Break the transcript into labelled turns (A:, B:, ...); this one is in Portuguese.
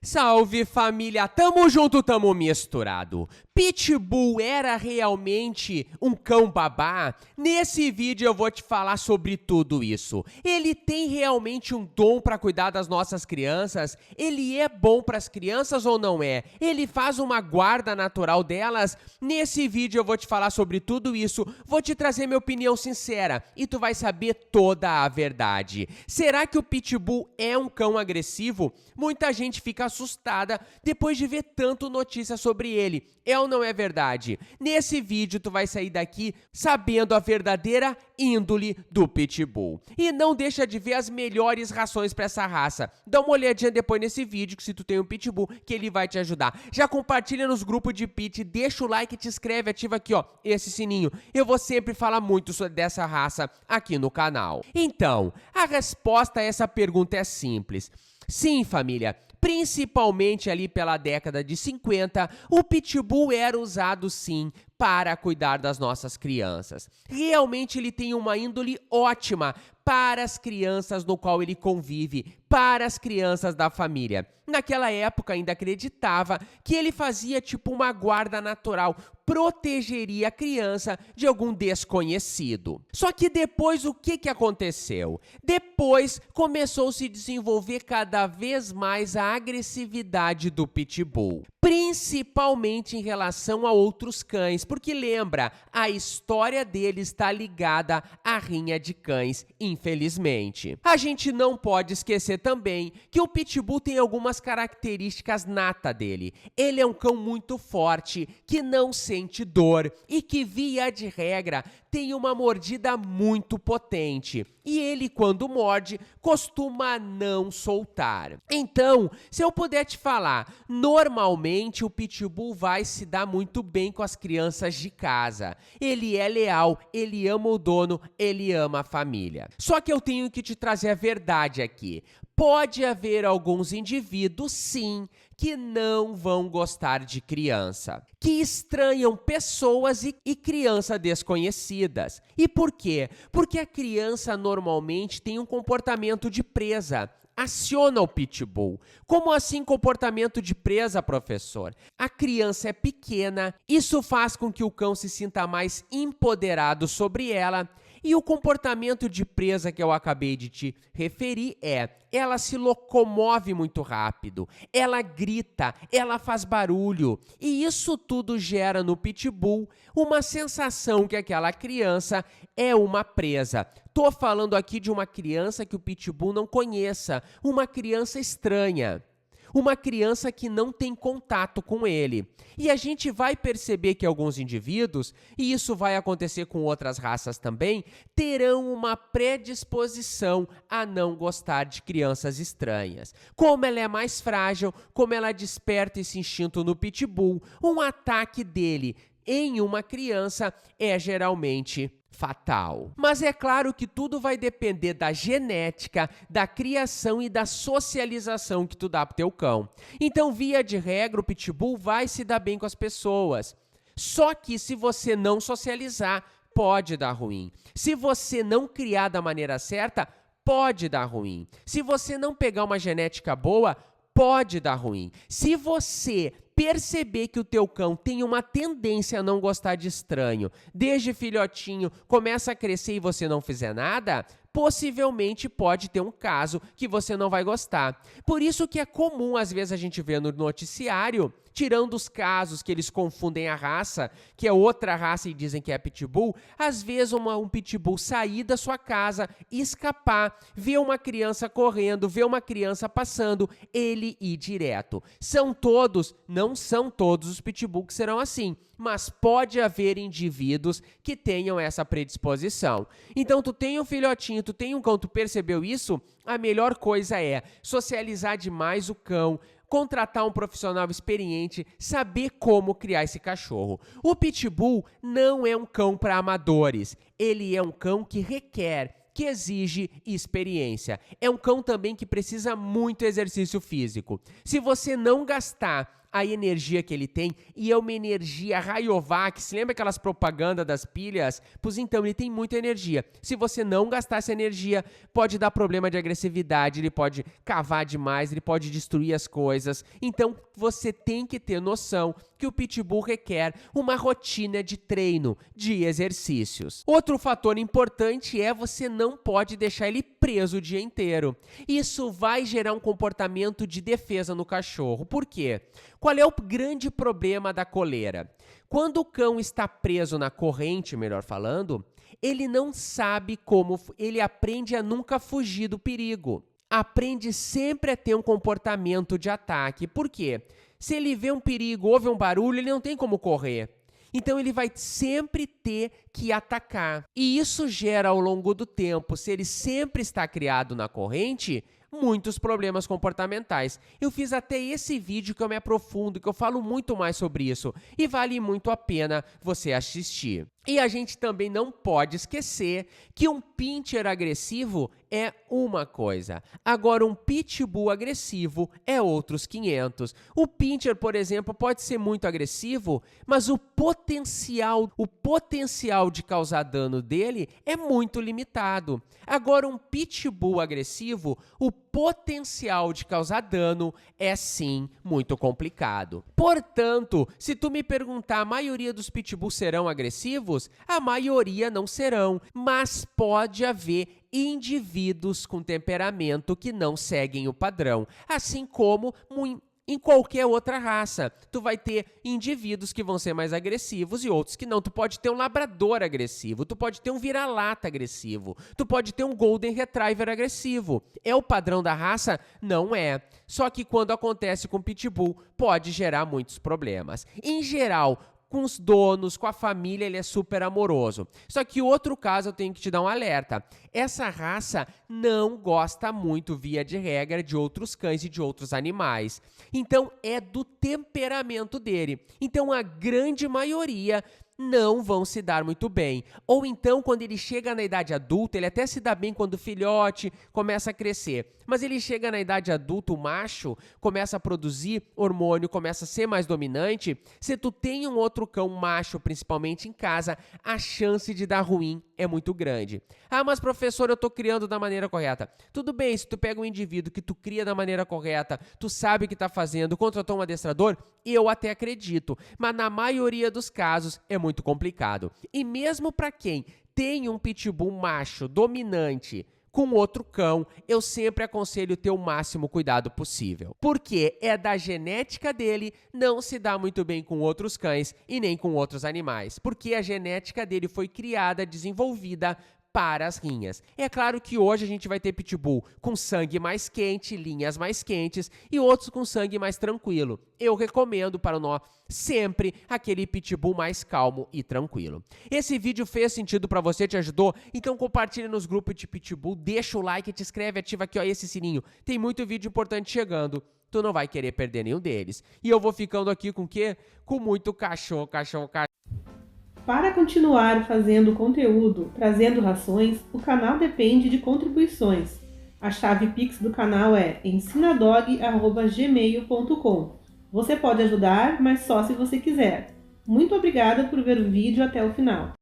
A: Salve família, tamo junto, tamo misturado. Pitbull era realmente um cão babá? Nesse vídeo eu vou te falar sobre tudo isso. Ele tem realmente um dom para cuidar das nossas crianças? Ele é bom para as crianças ou não é? Ele faz uma guarda natural delas? Nesse vídeo eu vou te falar sobre tudo isso, vou te trazer minha opinião sincera e tu vai saber toda a verdade. Será que o Pitbull é um cão agressivo? Muita gente fica assustada depois de ver tanto notícia sobre ele. É ou não é verdade? Nesse vídeo tu vai sair daqui sabendo a verdadeira índole do Pitbull. E não deixa de ver as melhores rações para essa raça. Dá uma olhadinha depois nesse vídeo, que se tu tem um Pitbull, que ele vai te ajudar. Já compartilha nos grupos de Pit, deixa o like, te inscreve, ativa aqui ó, esse sininho. Eu vou sempre falar muito sobre dessa raça aqui no canal. Então, a resposta a essa pergunta é simples. Sim, família, principalmente ali pela década de 50, o Pitbull era usado sim para cuidar das nossas crianças. Realmente ele tem uma índole ótima para as crianças no qual ele convive, para as crianças da família. Naquela época ainda acreditava que ele fazia tipo uma guarda natural, protegeria a criança de algum desconhecido. Só que depois o que aconteceu? Depois começou a se desenvolver cada vez mais a agressividade do Pitbull, principalmente em relação a outros cães, porque lembra, a história dele está ligada à rinha de cães, infelizmente. A gente não pode esquecer também que o Pitbull tem algumas características nata dele. Ele é um cão muito forte, que não sente dor e que, via de regra, tem uma mordida muito potente. E ele, quando morde, costuma não soltar. Então, se eu puder te falar, normalmente o Pitbull vai se dar muito bem com as crianças de casa. Ele é leal, ele ama o dono, ele ama a família. Só que eu tenho que te trazer a verdade aqui. Pode haver alguns indivíduos, sim, que não vão gostar de criança, que estranham pessoas e crianças desconhecidas. E por quê? Porque a criança normalmente tem um comportamento de presa. Aciona o Pitbull. Como assim comportamento de presa, professor? A criança é pequena, isso faz com que o cão se sinta mais empoderado sobre ela. E o comportamento de presa que eu acabei de te referir ela se locomove muito rápido, ela grita, ela faz barulho. E isso tudo gera no Pitbull uma sensação que aquela criança é uma presa. Tô falando aqui de uma criança que o Pitbull não conheça, uma criança estranha. Uma criança que não tem contato com ele. E a gente vai perceber que alguns indivíduos, e isso vai acontecer com outras raças também, terão uma predisposição a não gostar de crianças estranhas. Como ela é mais frágil, como ela desperta esse instinto no Pitbull, um ataque dele em uma criança é geralmente fatal. Mas é claro que tudo vai depender da genética, da criação e da socialização que tu dá pro teu cão. Então, via de regra, o Pitbull vai se dar bem com as pessoas. Só que se você não socializar, pode dar ruim. Se você não criar da maneira certa, pode dar ruim. Se você não pegar uma genética boa, pode dar ruim. Se você perceber que o teu cão tem uma tendência a não gostar de estranho, desde filhotinho, começa a crescer e você não fizer nada, possivelmente pode ter um caso que você não vai gostar. Por isso que é comum, às vezes, a gente ver no noticiário, tirando os casos que eles confundem a raça, que é outra raça e dizem que é Pitbull, às vezes um Pitbull sair da sua casa, escapar, ver uma criança correndo, ver uma criança passando, ele ir direto. Não são todos os Pitbull que serão assim, mas pode haver indivíduos que tenham essa predisposição. Então, tu tem um filhotinho, tu tem um cão, tu percebeu isso? A melhor coisa é socializar demais o cão, contratar um profissional experiente, saber como criar esse cachorro. O Pitbull não é um cão para amadores, ele é um cão que requer, que exige experiência. É um cão também que precisa muito exercício físico. Se você não gastar a energia que ele tem, e é uma energia Rayovac. Se lembra aquelas propagandas das pilhas? Pois então, ele tem muita energia. Se você não gastar essa energia, pode dar problema de agressividade, ele pode cavar demais, ele pode destruir as coisas. Então, você tem que ter noção que o Pitbull requer uma rotina de treino, de exercícios. Outro fator importante é você não pode deixar ele preso o dia inteiro. Isso vai gerar um comportamento de defesa no cachorro. Por quê? Qual é o grande problema da coleira? Quando o cão está preso na corrente, melhor falando, ele não sabe como, ele aprende a nunca fugir do perigo. Aprende sempre a ter um comportamento de ataque. Por quê? Se ele vê um perigo, ouve um barulho, ele não tem como correr. Então, ele vai sempre ter que atacar. E isso gera, ao longo do tempo, se ele sempre está criado na corrente, muitos problemas comportamentais. Eu fiz até esse vídeo que eu me aprofundo, que eu falo muito mais sobre isso. E vale muito a pena você assistir. E a gente também não pode esquecer que um pincher agressivo é uma coisa. Agora, um pitbull agressivo é outros 500. O pincher, por exemplo, pode ser muito agressivo, mas o potencial de causar dano dele é muito limitado. Agora, um pitbull agressivo, o potencial de causar dano é sim muito complicado. Portanto, se tu me perguntar, a maioria dos pitbulls serão agressivos? A maioria não serão, mas pode haver indivíduos com temperamento que não seguem o padrão, assim como em qualquer outra raça. Tu vai ter indivíduos que vão ser mais agressivos e outros que não. Tu pode ter um labrador agressivo, tu pode ter um vira-lata agressivo, tu pode ter um golden retriever agressivo. É o padrão da raça? Não é. Só que quando acontece com pitbull, pode gerar muitos problemas. Em geral, com os donos, com a família, ele é super amoroso. Só que outro caso eu tenho que te dar um alerta. Essa raça não gosta muito, via de regra, de outros cães e de outros animais. Então, é do temperamento dele. Então, a grande maioria não vão se dar muito bem. Ou então, quando ele chega na idade adulta, ele até se dá bem quando o filhote começa a crescer. Mas ele chega na idade adulta, o macho começa a produzir hormônio, começa a ser mais dominante. Se tu tem um outro cão macho, principalmente em casa, a chance de dar ruim é muito grande. Ah, mas professor, eu tô criando da maneira correta. Tudo bem, se tu pega um indivíduo que tu cria da maneira correta, tu sabe o que tá fazendo, contratou um adestrador, eu até acredito. Mas na maioria dos casos é muito complicado. E mesmo para quem tem um pitbull macho dominante com outro cão, eu sempre aconselho ter o máximo cuidado possível. Porque é da genética dele não se dá muito bem com outros cães e nem com outros animais. Porque a genética dele foi criada, desenvolvida para as rinhas. É claro que hoje a gente vai ter pitbull com sangue mais quente, linhas mais quentes e outros com sangue mais tranquilo. Eu recomendo para nós sempre aquele pitbull mais calmo e tranquilo. Esse vídeo fez sentido para você, te ajudou? Então compartilha nos grupos de pitbull, deixa o like, te inscreve, ativa aqui ó, esse sininho. Tem muito vídeo importante chegando. Tu não vai querer perder nenhum deles. E eu vou ficando aqui com o quê? Com muito cachorro.
B: Para continuar fazendo conteúdo, trazendo rações, o canal depende de contribuições. A chave Pix do canal é ensinadog@gmail.com. Você pode ajudar, mas só se você quiser. Muito obrigada por ver o vídeo até o final.